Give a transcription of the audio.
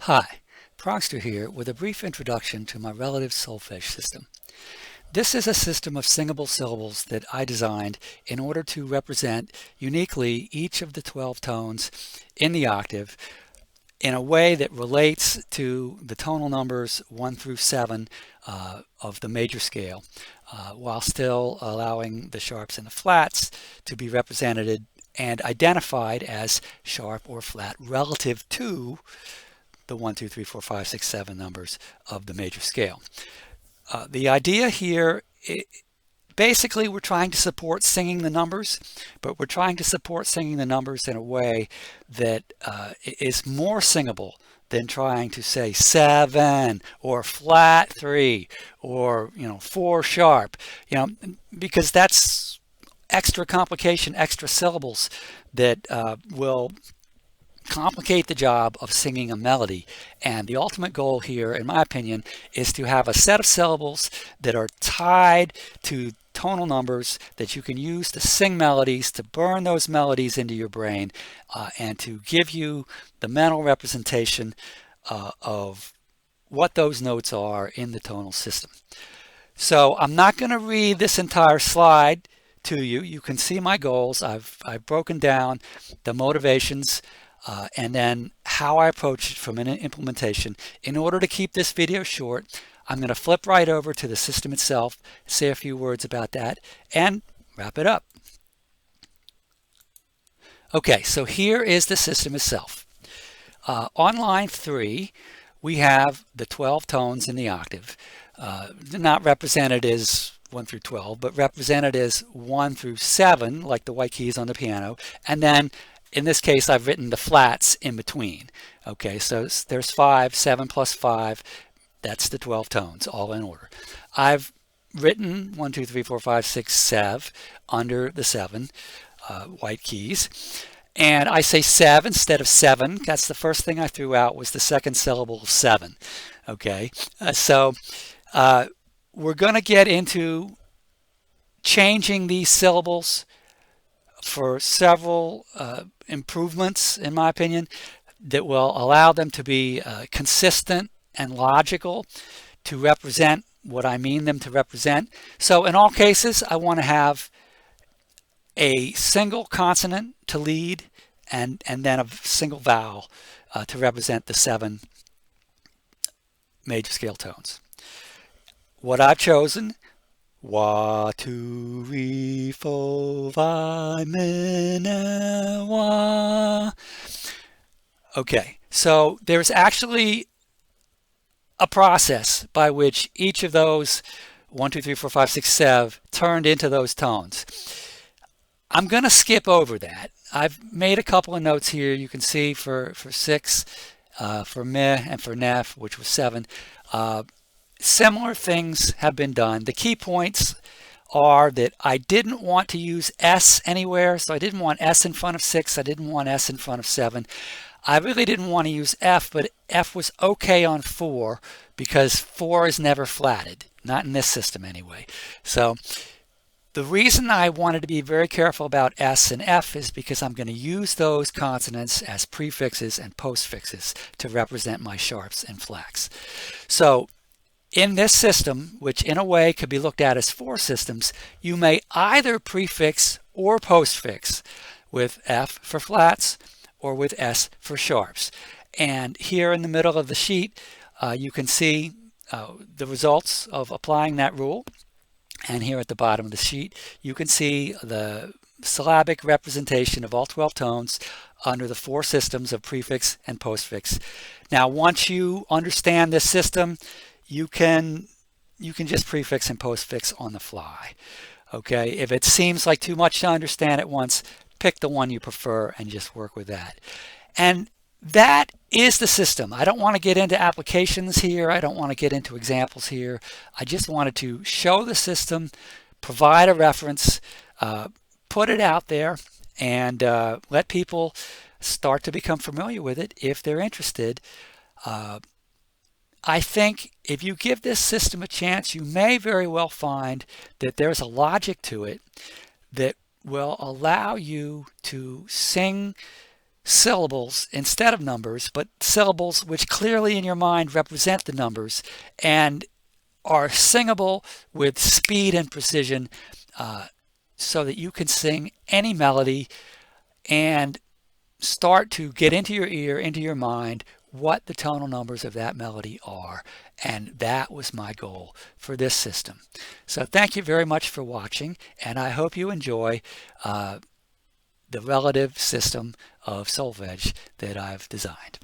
Hi, Progster here with a brief introduction to my relative solfege system. This is a system of singable syllables that I designed in order to represent uniquely each of the 12 tones in the octave in a way that relates to the tonal numbers 1 through 7 of the major scale, while still allowing the sharps and the flats to be represented and identified as sharp or flat relative to the 1, 2, 3, 4, 5, 6, 7 numbers of the major scale. The idea here, basically we're trying to support singing the numbers, but we're trying to support singing the numbers in a way that is more singable than trying to say 7 or flat 3 or 4 sharp, because that's extra complication, extra syllables that will complicate the job of singing a melody. And the ultimate goal here, in my opinion, is to have a set of syllables that are tied to tonal numbers that you can use to sing melodies, to burn those melodies into your brain, and to give you the mental representation of what those notes are in the tonal system. So I'm not going to read this entire slide to you. You can see my goals. I've broken down the motivations and then how I approach it from an implementation. In order to keep this video short, I'm going to flip right over to the system itself, say a few words about that, and wrap it up. Okay, so here is the system itself. On line 3, we have the 12 tones in the octave. Not represented as 1 through 12, but represented as 1 through 7, like the white keys on the piano, and then in this case, I've written the flats in between. Okay, so there's 5, 7 plus 5. That's the 12 tones, all in order. I've written 1, 2, 3, 4, 5, 6, 7 under the 7 white keys. And I say 7 instead of 7. That's the first thing I threw out, was the second syllable of 7. Okay, so we're going to get into changing these syllables for several improvements, in my opinion, that will allow them to be consistent and logical to represent what I mean them to represent. So in all cases, I want to have a single consonant to lead and then a single vowel to represent the 7 major scale tones. What I've chosen: 1, 2, 3, 4, 5, wa. Okay, so there's actually a process by which each of those 1, 2, 3, 4, 5, 6, 7 turned into those tones. I'm going to skip over that. I've made a couple of notes here. You can see for 6, for meh, and for nef, which was 7. Similar things have been done. The key points are that I didn't want to use S anywhere, so I didn't want S in front of 6. I didn't want S in front of 7. I really didn't want to use F, but F was okay on 4 because 4 is never flatted, not in this system anyway. So the reason I wanted to be very careful about S and F is because I'm going to use those consonants as prefixes and postfixes to represent my sharps and flats. So in this system, which in a way could be looked at as 4 systems, you may either prefix or postfix with F for flats or with S for sharps. And here in the middle of the sheet, you can see the results of applying that rule. And here at the bottom of the sheet, you can see the syllabic representation of all 12 tones under the 4 systems of prefix and postfix. Now, once you understand this system, you can just prefix and postfix on the fly. Okay, if it seems like too much to understand at once, pick the one you prefer and just work with that. And that is the system. I don't want to get into applications here. I don't want to get into examples here. I just wanted to show the system, provide a reference, put it out there, and let people start to become familiar with it if they're interested. I think if you give this system a chance, you may very well find that there's a logic to it that will allow you to sing syllables instead of numbers, but syllables which clearly in your mind represent the numbers and are singable with speed and precision, so that you can sing any melody and start to get into your ear, into your mind, what the tonal numbers of that melody are. And that was my goal for this system. So thank you very much for watching, and I hope you enjoy the relative system of solfege that I've designed.